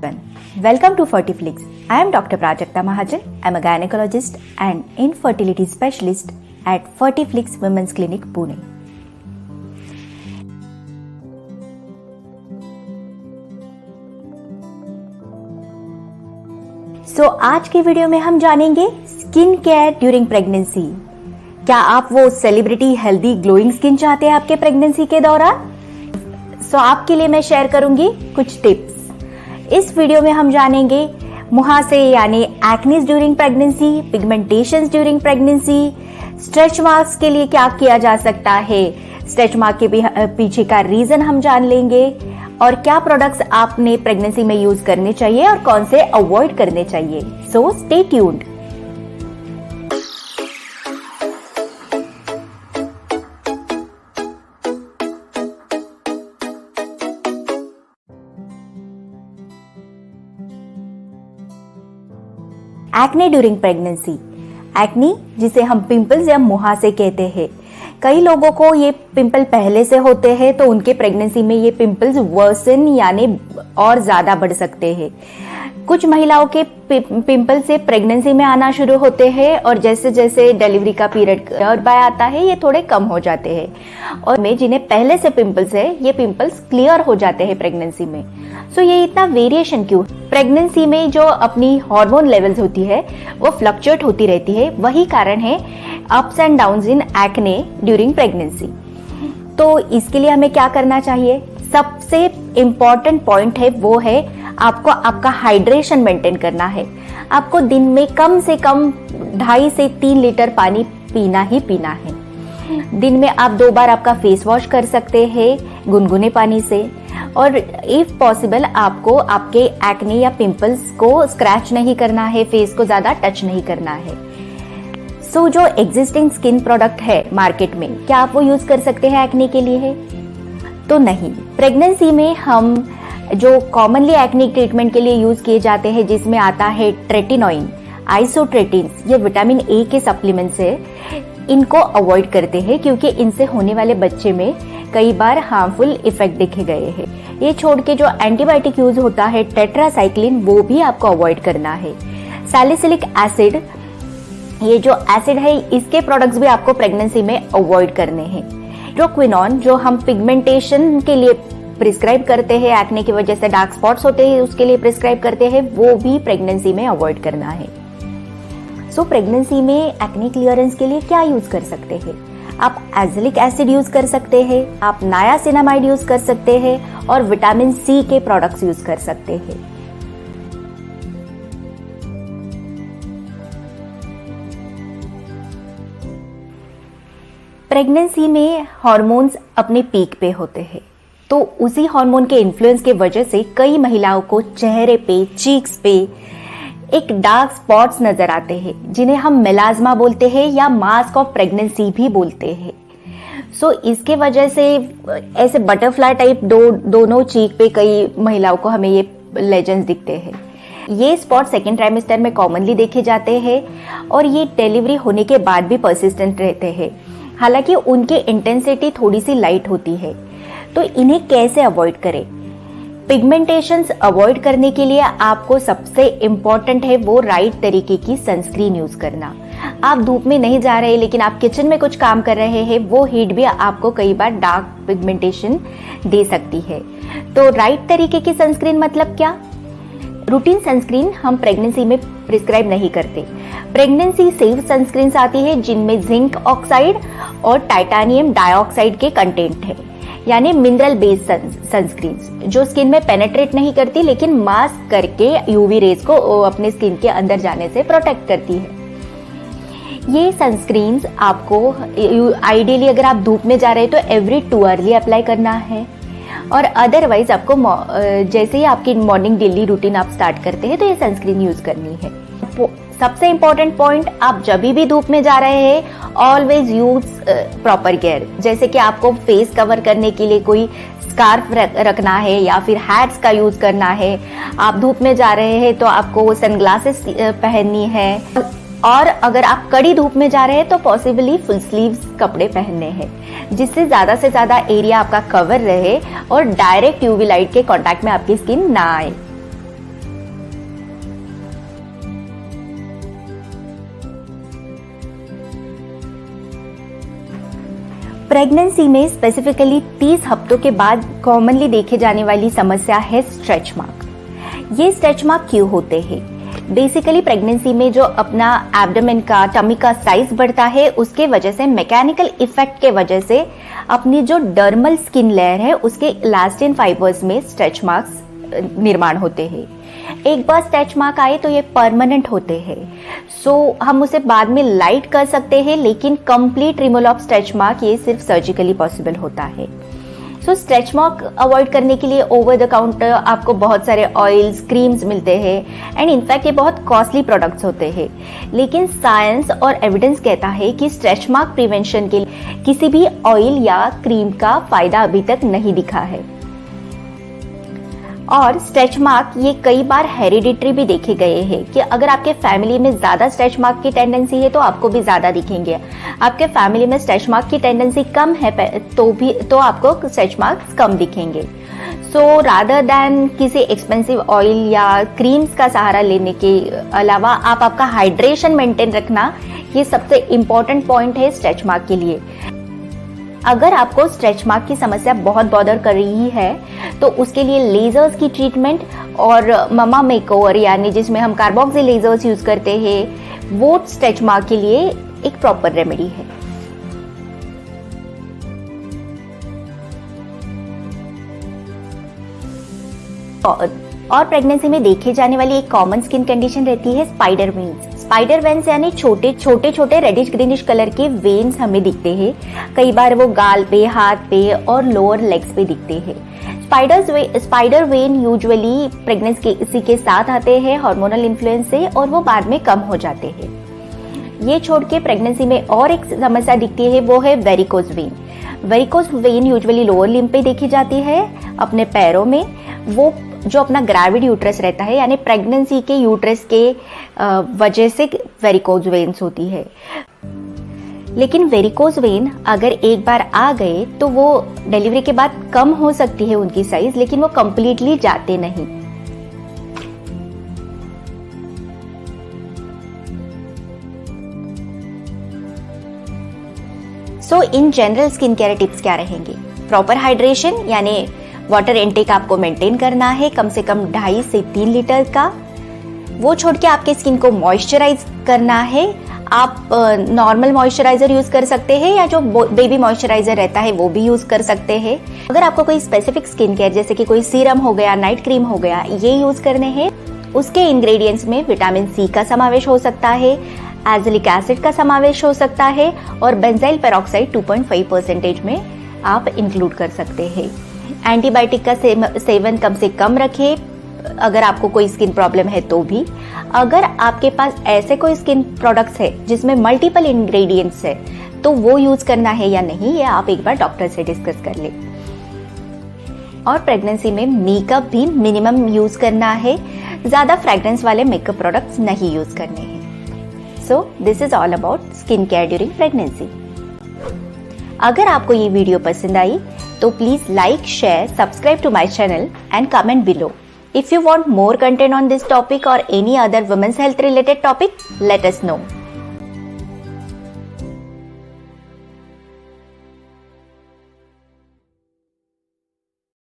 Welcome to Fertiflix. I am Dr. Prajakta Mahajan. I am a gynecologist and infertility specialist at Fertiflix Women's Clinic, Pune. आज की video में हम जानेंगे skin care during pregnancy. क्या आप वो celebrity healthy glowing skin चाहते हैं आपके प्रेगनेंसी के दौरान? आपके लिए मैं शेयर करूंगी कुछ टिप्स। इस वीडियो में हम जानेंगे मुहासे यानी acnes during pregnancy, pigmentations during pregnancy, stretch marks के लिए क्या किया जा सकता है, स्ट्रेच मार्क के पीछे का रीजन हम जान लेंगे और क्या प्रोडक्ट्स आपने प्रेगनेंसी में यूज करने चाहिए और कौन से अवॉइड करने चाहिए। So stay tuned. Acne during pregnancy. Acne जिसे हम पिंपल्स या मुहासे कहते हैं, कई लोगों को ये पिंपल पहले से होते हैं तो उनके प्रेगनेंसी में ये पिंपल्स वर्सन यानी और ज्यादा बढ़ सकते हैं। कुछ महिलाओं के पिंपल से प्रेगनेंसी में आना शुरू होते हैं और जैसे जैसे डिलीवरी का पीरियड और बाय आता है ये थोड़े कम हो जाते हैं और में जिन्हें पहले से पिंपल्स है ये पिंपल्स क्लियर हो जाते हैं प्रेगनेंसी में। ये इतना वेरिएशन क्यों? प्रेगनेंसी में जो अपनी हार्मोन लेवल्स होती है वो फ्लक्चुएट होती रहती है, वही कारण है ups and downs in acne during pregnancy. तो इसके लिए हमें क्या करना चाहिए? सबसे इंपॉर्टेंट पॉइंट है वो है आपको आपका हाइड्रेशन मेंटेन करना है। आपको दिन में कम से कम 2.5 से 3 लीटर पानी पीना ही पीना है। दिन में आप 2 बार आपका फेस वॉश कर सकते हैं गुनगुने पानी से और इफ पॉसिबल आपको आपके एक्ने या पिंपल्स को स्क्रैच नहीं करना है, फेस को ज्यादा टच नहीं करना है। जो एग्जिस्टिंग स्किन प्रोडक्ट है मार्केट में, क्या आप वो यूज कर सकते हैं एक्ने के लिए है? तो नहीं। प्रेगनेंसी में हम जो कॉमनली एक्ने ट्रीटमेंट के लिए यूज किए जाते हैं जिसमें आता है ट्रेटिनोइन, आइसोट्रेटिन्स, ये विटामिन ए के सप्लीमेंट्स है, इनको अवॉइड करते हैं क्योंकि इनसे होने वाले बच्चे में कई बार हार्मफुल इफेक्ट देखे गए हैं। ये छोड़ के जो एंटीबायोटिक यूज होता है टेट्रासाइक्लिन, वो भी आपको अवॉइड करना है। सैलिसिलिक एसिड, ये जो एसिड है इसके प्रोडक्ट्स भी आपको प्रेगनेंसी में अवॉइड करने हैं। हाइड्रोक्विनोन जो हम पिगमेंटेशन के लिए प्रिस्क्राइब करते हैं, एक्ने की वजह से डार्क स्पॉट्स होते हैं उसके लिए प्रिस्क्राइब करते हैं, वो भी प्रेगनेंसी में अवॉइड करना है। प्रेगनेंसी में एक्ने क्लियरेंस के लिए क्या यूज कर सकते हैं? आप एज़िलिक एसिड यूज कर सकते हैं, आप नायासिनामाइड यूज कर सकते हैं और विटामिन सी के प्रोडक्ट्स यूज कर सकते हैं। प्रेगनेंसी में हार्मोन्स अपने पीक पे होते हैं, तो उसी हार्मोन के इन्फ्लुएंस के वजह से कई महिलाओं को चेहरे पे, चीक्स पे एक डार्क स्पॉट्स नजर आते हैं जिन्हें हम मेलाज्मा बोलते हैं या मास्क ऑफ प्रेगनेंसी भी बोलते हैं। इसके वजह से ऐसे बटरफ्लाई टाइप दोनों चीक पे कई महिलाओं को हमें ये लेजेंड्स दिखते हैं। ये स्पॉट सेकेंड ट्राइमेस्टर में कॉमनली देखे जाते हैं और ये डिलीवरी होने के बाद भी परसिस्टेंट रहते हैं, हालांकि उनकी इंटेंसिटी थोड़ी सी लाइट होती है। तो इन्हें कैसे अवॉइड करें? पिगमेंटेशंस अवॉइड करने के लिए आपको सबसे इम्पोर्टेंट है वो राइट तरीके की सनस्क्रीन यूज करना। आप धूप में नहीं जा रहे लेकिन आप किचन में कुछ काम कर रहे हैं, वो हीट भी आपको कई बार डार्क पिगमेंटेशन दे सकती है। तो राइट तरीके की सनस्क्रीन मतलब क्या? रूटीन सनस्क्रीन हम प्रेगनेंसी में प्रिस्क्राइब नहीं करते। प्रेगनेंसी सेफ सनस्क्रीन आती है जिनमें जिंक ऑक्साइड और टाइटेनियम डाइऑक्साइड के कंटेंट है, यानी मिनरल बेस्ड सनस्क्रीन जो स्किन में पेनेट्रेट नहीं करती लेकिन मास्क करके यूवी रेज को अपने स्किन के अंदर जाने से प्रोटेक्ट करती है। ये सनस्क्रीन्स आपको आइडियली अगर आप धूप में जा रहे हैं तो एवरी 2 आवर्ली अप्लाई करना है और अदरवाइज आपको जैसे ही आपकी मॉर्निंग डेली रूटीन आप स्टार्ट करते हैं तो ये सनस्क्रीन यूज करनी है। सबसे इंपॉर्टेंट पॉइंट, आप जब भी धूप में जा रहे हैं ऑलवेज यूज प्रॉपर गियर, जैसे कि आपको फेस कवर करने के लिए कोई स्कार्फ रखना है या फिर हैट्स का यूज करना है। आप धूप में जा रहे हैं तो आपको सनग्लासेस पहननी है और अगर आप कड़ी धूप में जा रहे हैं तो पॉसिबली फुल स्लीव्स कपड़े पहनने हैं जिससे ज्यादा से ज्यादा एरिया आपका कवर रहे और डायरेक्ट यूवी लाइट के कांटेक्ट में आपकी स्किन ना आए। प्रेगनेंसी में स्पेसिफिकली 30 हफ्तों के बाद कॉमनली देखे जाने वाली समस्या है स्ट्रेच मार्क। ये स्ट्रेच मार्क क्यों होते हैं? बेसिकली प्रेगनेंसी में जो अपना एब्डोमेन का, टमी का साइज बढ़ता है, उसके वजह से, मैकेनिकल इफेक्ट के वजह से अपनी जो डर्मल स्किन लेयर है उसके इलास्टिन फाइबर्स में स्ट्रेच मार्क्स निर्माण होते हैं। एक बार स्ट्रेच मार्क आए तो ये परमानेंट होते हैं। सो हम उसे बाद में लाइट कर सकते हैं, लेकिन complete removal of stretch mark ये सिर्फ सर्जिकली पॉसिबल होता है। सो स्ट्रेच मार्क अवॉइड करने के लिए ओवर द काउंटर आपको बहुत सारे ऑयल्स, क्रीम्स मिलते हैं एंड इनफैक्ट ये बहुत कॉस्टली प्रोडक्ट्स होते हैं। लेकिन साइंस और एविडेंस कहता है कि स्ट्रेच मार्क प्रिवेंशन के लिए किसी भी ऑयल या क्रीम का फायदा अभी तक नहीं दिखा है। और स्ट्रेच मार्क ये कई बार हेरिडिटरी भी देखे गए हैं कि अगर आपके फैमिली में ज्यादा स्ट्रेच मार्क की टेंडेंसी है तो आपको भी ज्यादा दिखेंगे। आपके फैमिली में स्ट्रेच मार्क की टेंडेंसी कम है तो आपको स्ट्रेच मार्क्स कम दिखेंगे। सो रादर देन किसी एक्सपेंसिव ऑयल या क्रीम्स का सहारा लेने के अलावा आप आपका हाइड्रेशन मेंटेन रखना, ये सबसे इंपॉर्टेंट पॉइंट है स्ट्रेच मार्क के लिए। अगर आपको स्ट्रेच मार्क की समस्या बहुत बॉदर कर रही है तो उसके लिए लेजर्स की ट्रीटमेंट और ममा मेकओवर यानी जिसमें हम कार्बोक्सी लेजर्स यूज करते हैं, वो स्ट्रेच मार्क के लिए एक प्रॉपर रेमेडी है। और प्रेगनेंसी में देखे जाने वाली एक कॉमन स्किन कंडीशन रहती है स्पाइडर वेन्स। स्पाइडर वेन्स यानी छोटे छोटे रेडिश ग्रीनिश कलर के वेन्स हमें दिखते हैं। कई बार वो गाल पे, हाथ पे और लोअर लेग्स पे दिखते हैं। स्पाइडर वेन यूजुअली प्रेगनेंसी के साथ आते हैं हार्मोनल इन्फ्लुएंस से, और वो बाद में कम हो जाते हैं। ये छोड़ के प्रेगनेंसी में और एक समस्या दिखती है, वो है varicose vein. Varicose vein usually lower limb पे देखी जाती है, अपने पैरों में। वो जो अपना ग्रेविड यूट्रस रहता है यानी प्रेगनेंसी के यूट्रस के वजह से वेरिकोज वेन्स होती है। लेकिन वेरिकोज वेन अगर एक बार आ गए तो वो डिलीवरी के बाद कम हो सकती है उनकी साइज, लेकिन वो कंप्लीटली जाते नहीं। So in general skin care tips क्या रहेंगे? प्रॉपर हाइड्रेशन यानी वाटर इनटेक आपको मेंटेन करना है, कम से कम 2.5 से 3 लीटर का। वो छोड़ के आपके स्किन को मॉइस्चराइज करना है। आप नॉर्मल मॉइस्चराइजर यूज कर सकते हैं या जो बेबी मॉइस्चराइजर रहता है वो भी यूज कर सकते हैं। अगर आपको कोई स्पेसिफिक स्किन केयर जैसे कि कोई सीरम हो गया, नाइट क्रीम हो गया, ये यूज करने हैं, उसके इंग्रेडिएंट्स में विटामिन सी का समावेश हो सकता है, एजिलिक एसिड का समावेश हो सकता है और बेंजाइल पेरोक्साइड 2.5% में आप इंक्लूड कर सकते हैं। एंटीबायोटिक का सेवन कम से कम रखें अगर आपको कोई स्किन प्रॉब्लम है तो भी। अगर आपके पास ऐसे कोई स्किन प्रोडक्ट्स है जिसमें मल्टीपल इंग्रेडिएंट्स है तो वो यूज करना है या नहीं, ये आप एक बार डॉक्टर से डिस्कस कर लें। और प्रेगनेंसी में मेकअप भी मिनिमम यूज करना है, ज्यादा फ्रेग्रेंस वाले मेकअप प्रोडक्ट्स नहीं यूज करने हैं। So this is all about skin care during pregnancy. अगर आपको ये वीडियो पसंद आई तो please like, share, subscribe to my channel and comment below. If you want more content on this topic or any other women's health related topic, let us know.